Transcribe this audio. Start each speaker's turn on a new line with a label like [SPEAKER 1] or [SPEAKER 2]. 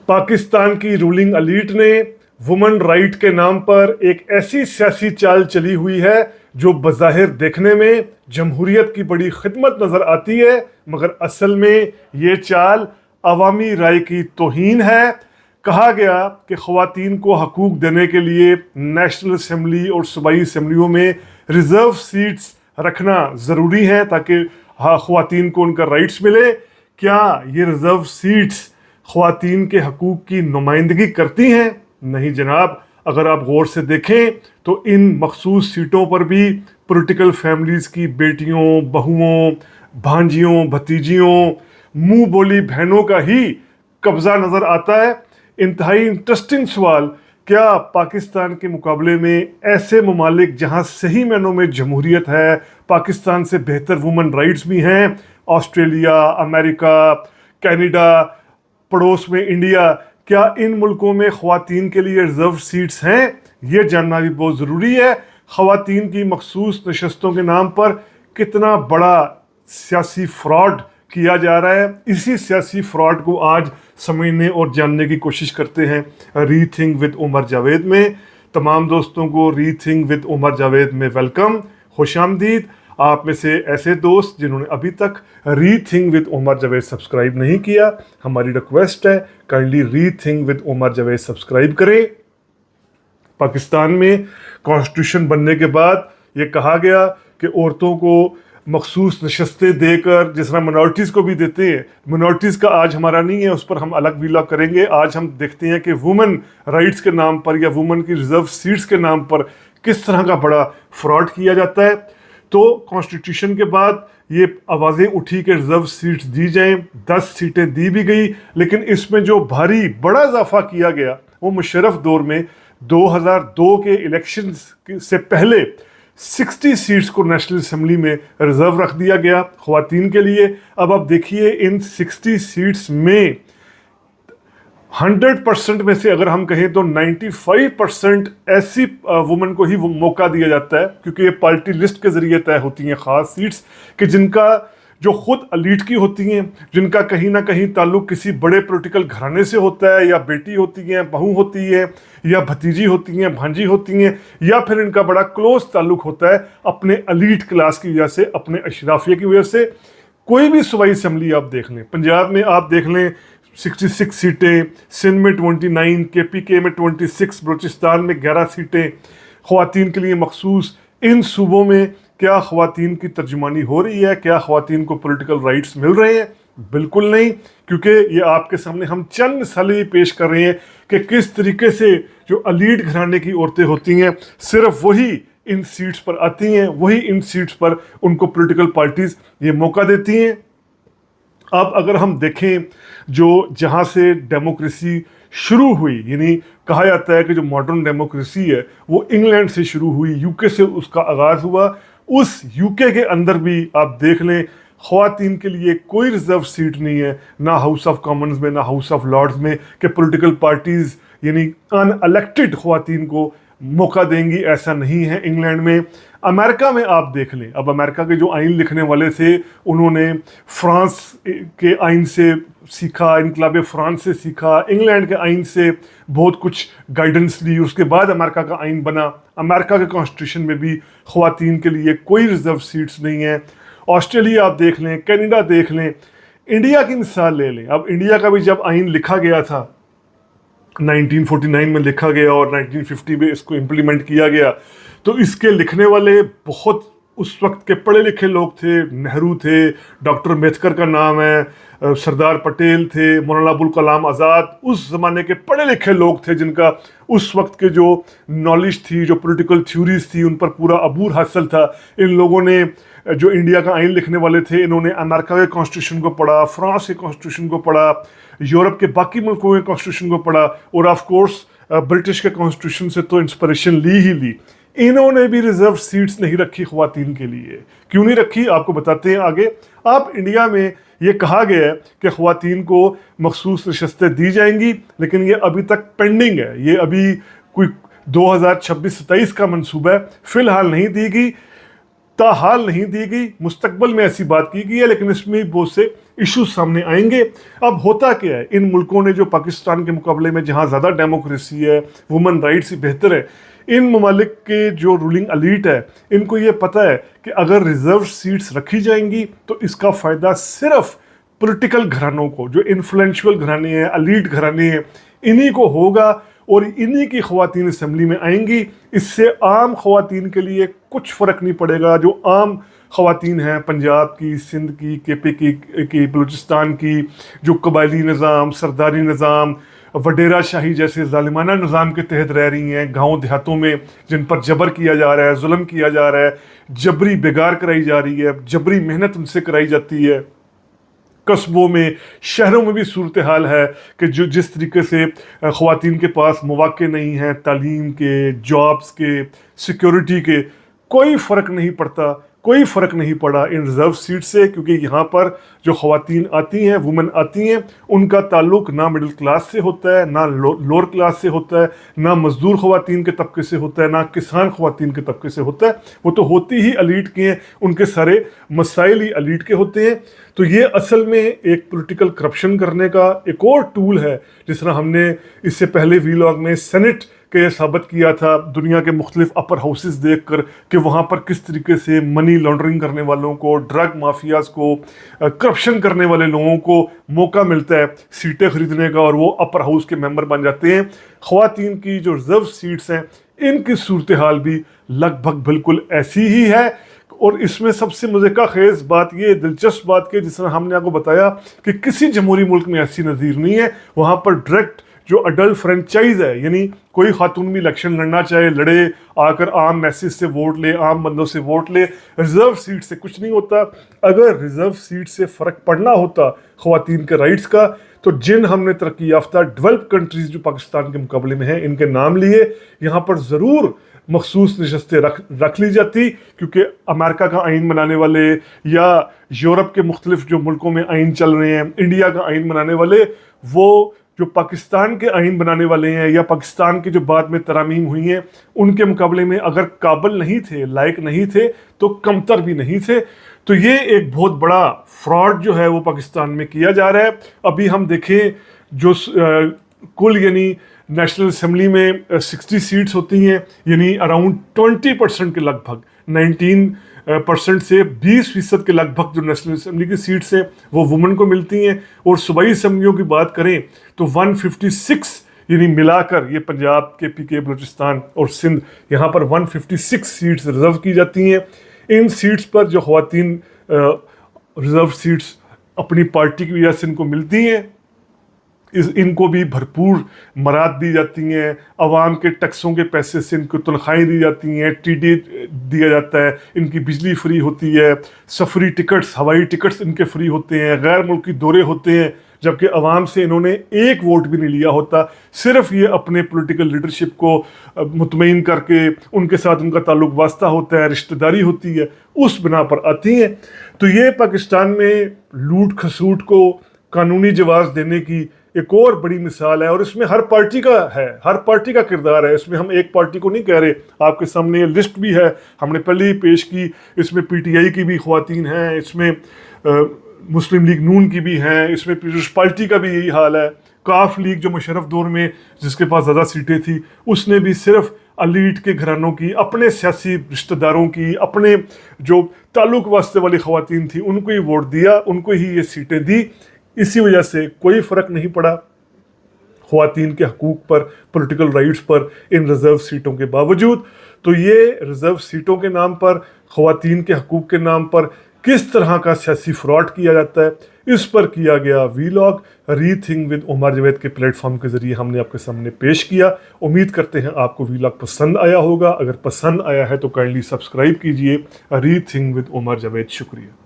[SPEAKER 1] पाकिस्तान की ruling elite ने women right के नाम पर एक ऐसी सियासी चाल चली हुई है जो बज़ाहिर देखने में जमहूरियत की बड़ी खिदमत नजर आती है, मगर असल में ये चाल अवामी राय की तौहीन है। कहा गया कि ख़वातीन को हकूक़ देने के लिए नेशनल असम्बली और सूबाई असम्बलियों में रिज़र्व सीट्स रखना ज़रूरी है ताकि ख़वातीन को उनका राइट्स मिले। क्या ये रिज़र्व सीट्स ख़वातीन के हकूक़ की नुमाइंदगी करती हैं? नहीं जनाब। अगर आप गौर से देखें तो इन मखसूस सीटों पर भी पॉलिटिकल फैमिलीज़ की बेटियों, बहुओं, भांजियों, भतीजियों, मुंह बोली बहनों का ही कब्ज़ा नज़र आता है। इंतहाई इंटरेस्टिंग सवाल, क्या पाकिस्तान के मुकाबले में ऐसे ममालिक जहां सही मायनों में जमहूरियत है, पाकिस्तान से बेहतर वुमेन राइट्स भी हैं, ऑस्ट्रेलिया, अमेरिका, कनाडा, पड़ोस में इंडिया, क्या इन मुल्कों में ख़वातीन के लिए रिज़र्व सीट्स हैं? ये जानना भी बहुत ज़रूरी है। ख़वातीन की मखसूस नशस्तों के नाम पर कितना बड़ा सियासी फ्रॉड किया जा रहा है, इसी सियासी फ्रॉड को आज समझने और जानने की कोशिश करते हैं रीथिंक विद उमर जावेद में। तमाम दोस्तों को रीथिंक विद उमर जावेद में वेलकम, खुशामदीद। आप में से ऐसे दोस्त जिन्होंने अभी तक rethink with Umar Javed subscribe नहीं किया, हमारी रिक्वेस्ट है kindly rethink with Umar Javed subscribe करें। पाकिस्तान में कॉन्स्टिट्यूशन बनने के बाद ये कहा गया कि औरतों को मखसूस नशस्तें देकर, जिस तरह मिनॉरिटीज़ को भी देते हैं, मिनॉरिटीज़ का आज हमारा नहीं है, उस पर हम अलग वीला करेंगे। आज हम देखते हैं कि वुमेन राइट्स के नाम पर या वुमेन की रिजर्व सीट्स के नाम पर किस तरह का बड़ा फ्रॉड किया जाता है। तो कॉन्स्टिट्यूशन के बाद ये आवाज़ें उठी कि रिजर्व सीट्स दी जाएं, 10 सीटें दी भी गई, लेकिन इसमें जो भारी बड़ा इजाफा किया गया वो मुशर्रफ दौर में 2002 के इलेक्शंस से पहले 60 सीट्स को नेशनल असम्बली में रिजर्व रख दिया गया ख़वातीन के लिए। अब आप देखिए इन 60 सीट्स में 100% में से अगर हम कहें तो 95% ऐसी वुमेन को ही मौका दिया जाता है, क्योंकि ये पार्टी लिस्ट के ज़रिए तय होती हैं ख़ास सीट्स कि जिनका जो खुद एलीट की होती हैं, जिनका कहीं ना कहीं ताल्लुक़ किसी बड़े पॉलिटिकल घराने से होता है, या बेटी होती हैं, बहू होती है, या भतीजी होती हैं, भांजी होती हैं, या फिर इनका बड़ा क्लोज ताल्लुक़ होता है अपने एलीट क्लास की वजह से, अपने अशराफिया की वजह से। कोई भी सूबाई असम्बली आप देख लें, पंजाब में आप देख लें 66 सीटें, सिंध में 29, KPK में 26, बलूचिस्तान में 11 सीटें ख़वातीन के लिए मखसूस। इन सूबों में क्या ख़वातीन की तर्जुमानी हो रही है? क्या ख़वातीन को पॉलिटिकल राइट्स मिल रहे हैं? बिल्कुल नहीं, क्योंकि ये आपके सामने हम चंद मिसालें पेश कर रहे हैं कि किस तरीके से जो एलीट घराने की औरतें होती हैं सिर्फ वही इन सीट्स पर आती हैं, वही इन सीट्स पर उनको पॉलिटिकल पार्टीज़ ये मौका देती हैं। अब अगर हम देखें जो जहाँ से डेमोक्रेसी शुरू हुई, यानी कहा जाता है कि जो मॉडर्न डेमोक्रेसी है वो इंग्लैंड से शुरू हुई, यूके से उसका आगाज़ हुआ। उस यूके के अंदर भी आप देख लें ख़वातीन के लिए कोई रिज़र्व सीट नहीं है, ना हाउस ऑफ कॉमन्स में, ना हाउस ऑफ लॉर्ड्स में, कि पॉलिटिकल पार्टीज़ यानी अनइलेक्टेड ख़वातीन को मौका देंगी, ऐसा नहीं है इंग्लैंड में। अमेरिका में आप देख लें, अब अमेरिका के जो आइन लिखने वाले थे उन्होंने फ्रांस के आइन से सीखा, इनकलाब फ्रांस से सीखा, इंग्लैंड के आइन से बहुत कुछ गाइडेंस ली, उसके बाद अमेरिका का आइन बना। अमेरिका के कॉन्स्टिट्यूशन में भी ख़वातीन के लिए कोई रिज़र्व सीट्स नहीं है। ऑस्ट्रेलिया आप देख लें, कनाडा देख लें, इंडिया की मिसाल ले लें। अब इंडिया का भी जब आइन लिखा गया था 1949 में लिखा गया और 1950 में इसको इम्प्लीमेंट किया गया, तो इसके लिखने वाले बहुत उस वक्त के पढ़े लिखे लोग थे। नेहरू थे, डॉक्टर अम्बेडकर का नाम है, सरदार पटेल थे, मौलाना अबुल कलाम आज़ाद, उस ज़माने के पढ़े लिखे लोग थे जिनका उस वक्त के जो नॉलेज थी, जो पॉलिटिकल थ्योरीज थी, उन पर पूरा अबूर हासिल था। इन लोगों ने जो इंडिया का आइन लिखने वाले थे, इन्होंने अमेरिका के कॉन्स्टिट्यूशन को पढ़ा, फ्रांस के कॉन्स्टिट्यूशन को पढ़ा, यूरोप के बाकी मुल्कों के कॉन्स्टिट्यूशन को पढ़ा, और ऑफ कोर्स ब्रिटिश के कॉन्स्टिट्यूशन से तो इंस्पिरेशन ली ही ली। इन्होंने भी रिजर्व सीट्स नहीं रखी ख़वातीन के लिए। क्यों नहीं रखी आपको बताते हैं आगे। आप इंडिया में ये कहा गया है कि ख़वातीन को मखसूस नशस्तें दी जाएंगी, लेकिन ये अभी तक पेंडिंग है, ये अभी कोई 2026-27 का मंसूबा है, फ़िलहाल नहीं दी गई, ताहाल नहीं दी गई। मुस्तकबल में ऐसी बात की गई है, लेकिन इसमें बहुत से इश्यूज सामने आएंगे। अब होता क्या है, इन मुल्कों ने जो पाकिस्तान के मुकाबले में जहाँ ज़्यादा डेमोक्रेसी है, वुमन राइट्स बेहतर है, इन ममालिक के जो रूलिंग एलीट है इनको ये पता है कि अगर रिजर्व सीट्स रखी जाएंगी तो इसका फ़ायदा सिर्फ पॉलिटिकल घरानों को, जो इन्फ्लुएंशियल घराने हैं, एलीट घराने हैं, इन्हीं को होगा और इन्हीं की ख़वातीन असेंबली में आएंगी। इससे आम ख़वातीन के लिए कुछ फ़र्क नहीं पड़ेगा। जो आम ख़वातीन हैं पंजाब की, सिंध की, केपी की, बलूचिस्तान की, जो कबायली निज़ाम, सरदारी निज़ाम, वडेरा शाही जैसे ज़ालिमाना निज़ाम के तहत रह रही हैं गाँव देहातों में, जिन पर जबर किया जा रहा है, जुल्म किया जा रहा है, जबरी बेगार कराई जा रही है, जबरी मेहनत उनसे कराई जाती है। कस्बों में, शहरों में भी सूरत हाल है कि जो जिस तरीके से ख़वातीन के पास मौक़े नहीं हैं तालीम के, जॉब्स के, सिक्योरिटी के, कोई फ़र्क नहीं पड़ता, कोई फ़र्क नहीं पड़ा इन रिज़र्व सीट से, क्योंकि यहाँ पर जो ख़वातीन आती हैं, वुमेन आती हैं, उनका ताल्लुक़ ना मिडिल क्लास से होता है, ना लोअर क्लास से होता है, ना मज़दूर ख़वातीन के तबके से होता है, ना किसान ख़वातीन के तबके से होता है। वो तो होती ही एलीट के हैं, उनके सारे मसाइल ही एलीट के होते हैं। तो ये असल में एक पॉलिटिकल करप्शन करने का एक और टूल है। जिस तरह हमने इससे पहले वीलॉग में सेनेट के ये साबित किया था दुनिया के मुख्तलिफ अपर हाउसेस देख कर कि वहाँ पर किस तरीके से मनी लॉन्ड्रिंग करने वालों को, ड्रग माफियाज को, करप्शन करने वाले लोगों को मौका मिलता है सीटें खरीदने का और वो अपर हाउस के मेंबर बन जाते हैं। ख़वातीन की जो रिजर्व सीट्स हैं इनकी सूरत हाल भी लगभग बिल्कुल ऐसी ही है। और इसमें सबसे मज़े का खेज़ बात ये, दिलचस्प बात कि जिस तरह हमने आपको बताया कि किसी जमहूरी मुल्क में ऐसी नज़ीर नहीं है। वहाँ पर डायरेक्ट जो अडल्ट फ्रेंचाइज है, यानी कोई खातून भी इलेक्शन लड़ना चाहे लड़े, आकर आम मैसेज से वोट ले, आम बंदों से वोट ले। रिजर्व सीट से कुछ नहीं होता। अगर रिजर्व सीट से फ़र्क पड़ना होता ख़वातीन के राइट्स का, तो जिन हमने तरक्की याफ्ता डेवलप कंट्रीज़ जो पाकिस्तान के मुकाबले में हैं इनके नाम लिए, यहाँ पर ज़रूर मखसूस नशस्तें रख ली जाती, क्योंकि अमेरिका का आइन बनाने वाले या यूरोप के मुख्तलिफ जो मुल्कों में आइन चल रहे हैं, इंडिया का आइन बनाने वाले, वो जो पाकिस्तान के आइन बनाने वाले हैं या पाकिस्तान के जो बाद में तरामीम हुई हैं उनके मुकाबले में अगर काबिल नहीं थे, लायक नहीं थे, तो कमतर भी नहीं थे। तो ये एक बहुत बड़ा फ्रॉड जो है वो पाकिस्तान में किया जा रहा है। अभी हम देखें जो कुल यानी नेशनल असेंबली में 60 सीट्स होती हैं, यानी अराउंड 20% के लगभग 19% से 20% के लगभग जो नेशनल असेंबली की सीट्स हैं वो वुमेन को मिलती हैं। और सूबाई असेंबलियों की बात करें तो 156 यानी मिलाकर ये पंजाब के पीके, बलूचिस्तान और सिंध, यहाँ पर 156 सीट्स रिजर्व की जाती हैं। इन सीट्स पर जो ख़वातीन रिजर्व सीट्स अपनी पार्टी की वजह से इनको मिलती हैं, इनको भी भरपूर मराद दी जाती हैं। आवाम के टैक्सों के पैसे से इनको तनख्वाहें दी जाती हैं, टीडी दिया जाता है, इनकी बिजली फ्री होती है, सफरी टिकट्स, हवाई टिकट्स इनके फ्री होते हैं, गैर मुल्की दौरे होते हैं, जबकि आवाम से इन्होंने एक वोट भी नहीं लिया होता। सिर्फ ये अपने पॉलिटिकल लीडरशिप को मुतमईन करके उनके साथ उनका ताल्लुक वास्ता होता है, रिश्तेदारी होती है, उस बिना पर आती हैं। तो ये पाकिस्तान में लूट खसूट को कानूनी जवाब देने की एक और बड़ी मिसाल है। और इसमें हर पार्टी का है, हर पार्टी का किरदार है। इसमें हम एक पार्टी को नहीं कह रहे, आपके सामने ये लिस्ट भी है, हमने पहले ही पेश की। इसमें पीटीआई की भी ख़वातीन हैं, इसमें मुस्लिम लीग नून की भी हैं, इसमें पीपल्स पार्टी का भी यही हाल है। काफ लीग जो मुशर्रफ दौर में जिसके पास ज़्यादा सीटें थी, उसने भी सिर्फ एलीट के घरानों की, अपने सियासी रिश्तेदारों की, अपने जो ताल्लुक वास्ते वाली ख़वातीन थी उनको ही वोट दिया, उनको ही ये सीटें दी। इसी वजह से कोई फ़र्क नहीं पड़ा ख़वातीन के हकूक़ पर, पॉलिटिकल राइट्स पर इन रिज़र्व सीटों के बावजूद। तो ये रिज़र्व सीटों के नाम पर, ख़वातीन के हकूक़ के नाम पर किस तरह का सियासी फ्रॉड किया जाता है, इस पर किया गया vlog rethink with Umar Javed के प्लेटफॉर्म के ज़रिए हमने आपके सामने पेश किया। उम्मीद करते हैं आपको वीलॉग पसंद आया होगा। अगर पसंद आया है तो काइंडली सब्सक्राइब कीजिए रीथिंक विद उमर जावेद। शुक्रिया।